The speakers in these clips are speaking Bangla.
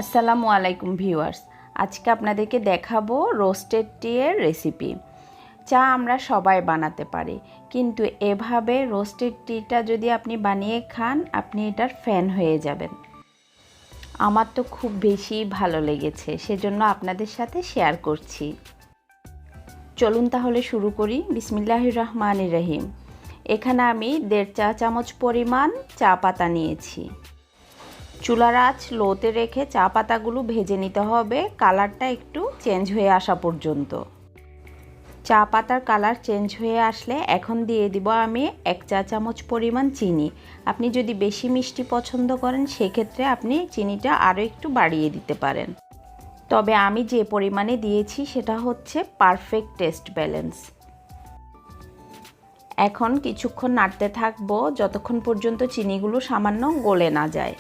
আসসালামু আলাইকুম ভিউয়ার্স, আজকে আপনাদেরকে দেখাবো রোস্টেড টি এর রেসিপি। চা আমরা সবাই বানাতে পারি, কিন্তু এভাবে রোস্টেড টিটা যদি আপনি বানিয়ে খান, আপনি এটার ফ্যান হয়ে যাবেন। আমার তো খুব বেশি ভালো লেগেছে, সেজন্য আপনাদের সাথে শেয়ার করছি। চলুন তাহলে শুরু করি। বিসমিল্লাহির রহমানির রহিম। এখানে আমি 1.5 চা চামচ পরিমাণ চা পাতা নিয়েছি। চুলার আঁচ লোতে রেখে চা পাতাগুলো ভেজে নিতে হবে, কালারটা একটু চেঞ্জ হয়ে আসা পর্যন্ত। চা পাতার কালার চেঞ্জ হয়ে আসলে এখন দিয়ে দিব আমি 1 চা চামচ পরিমাণ চিনি। আপনি যদি বেশি মিষ্টি পছন্দ করেন সেক্ষেত্রে আপনি চিনিটা আরও একটু বাড়িয়ে দিতে পারেন, তবে আমি যে পরিমাণে দিয়েছি সেটা হচ্ছে পারফেক্ট টেস্ট ব্যালেন্স। এখন কিছুক্ষণ নাড়তে থাকবো যতক্ষণ পর্যন্ত চিনিগুলো সামান্য গলে না যায়।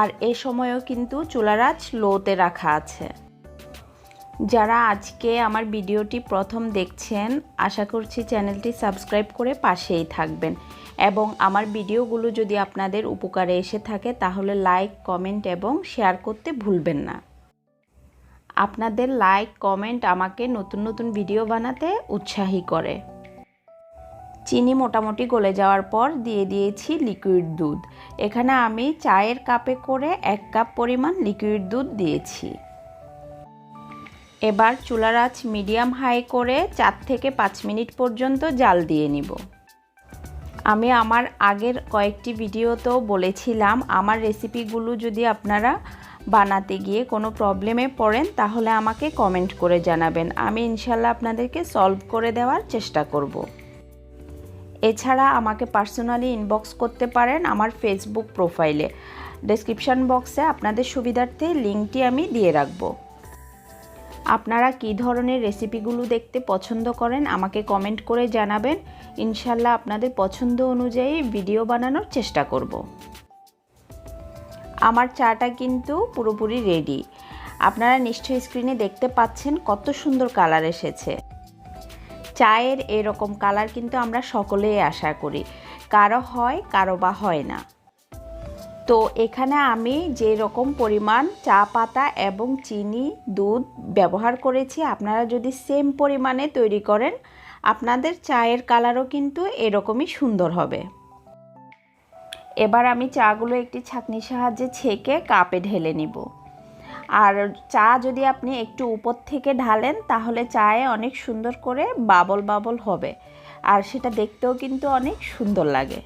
আর এই সময়ও কিন্তু চুলার আঁচ লোতে রাখা আছে। যারা আজকে আমার ভিডিওটি প্রথম দেখছেন, আশা করছি চ্যানেলটি সাবস্ক্রাইব করে পাশেই থাকবেন, এবং আমার ভিডিওগুলো যদি আপনাদের উপকারে এসে থাকে তাহলে লাইক, কমেন্ট এবং শেয়ার করতে ভুলবেন না। আপনাদের লাইক, কমেন্ট আমাকে নতুন নতুন ভিডিও বানাতে উৎসাহী করে। চিনি মোটামুটি গলে যাওয়ার পর দিয়ে দিয়েছি লিকুইড দুধ। এখানে আমি চায়ের কাপে করে 1 কাপ পরিমাণ লিকুইড দুধ দিয়েছি। এবার চুলার আঁচ মিডিয়াম হাই করে 4 থেকে 5 মিনিট পর্যন্ত জাল দিয়ে নিব। আমি আমার আগের কয়েকটি ভিডিওতেও বলেছিলাম, আমার রেসিপিগুলো যদি আপনারা বানাতে গিয়ে কোনো প্রবলেমে পড়েন তাহলে আমাকে কমেন্ট করে জানাবেন, আমি ইনশাল্লাহ আপনাদেরকে সলভ করে দেওয়ার চেষ্টা করব। এছাড়া আমাকে পার্সোনালি ইনবক্স করতে পারেন আমার ফেসবুক প্রোফাইলে। ডেসক্রিপশন বক্সে আপনাদের সুবিধার্থে লিঙ্কটি আমি দিয়ে রাখব। আপনারা কী ধরনের রেসিপিগুলো দেখতে পছন্দ করেন আমাকে কমেন্ট করে জানাবেন, ইনশাল্লাহ আপনাদের পছন্দ অনুযায়ী ভিডিও বানানোর চেষ্টা করব। আমার চাটা কিন্তু পুরোপুরি রেডি। আপনারা নিশ্চয়ই স্ক্রিনে দেখতে পাচ্ছেন কত সুন্দর কালার এসেছে। চায়ের এরকম কালার কিন্তু আমরা সকলেই আশা করি, কারো হয় কারো বা হয় না। তো এখানে আমি যে রকম পরিমাণ চা পাতা এবং চিনি, দুধ ব্যবহার করেছি, আপনারা যদি সেম পরিমাণে তৈরি করেন আপনাদের চায়ের কালারও কিন্তু এরকমই সুন্দর হবে। এবার আমি চাগুলো একটি ছাঁকনির সাহায্যে ছেঁকে কাপে ঢেলে নিব। আর চা যদি আপনি একটু উপর থেকে ঢালেন তাহলে চায়ে অনেক সুন্দর করে বাবল বাবল হবে, আর সেটা দেখতেও কিন্তু অনেক সুন্দর লাগে।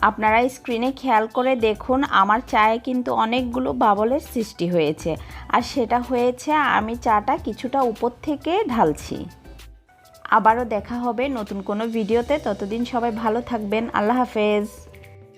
আপনারা স্ক্রিনে খেয়াল করে দেখুন, আমার চায়ে কিন্তু অনেকগুলো বাবলের সৃষ্টি হয়েছে, আর সেটা হয়েছে আমি চাটা কিছুটা উপর থেকে ঢালছি। আবারও দেখা হবে নতুন কোনো ভিডিওতে, ততদিন সবাই ভালো থাকবেন। আল্লাহ হাফেজ।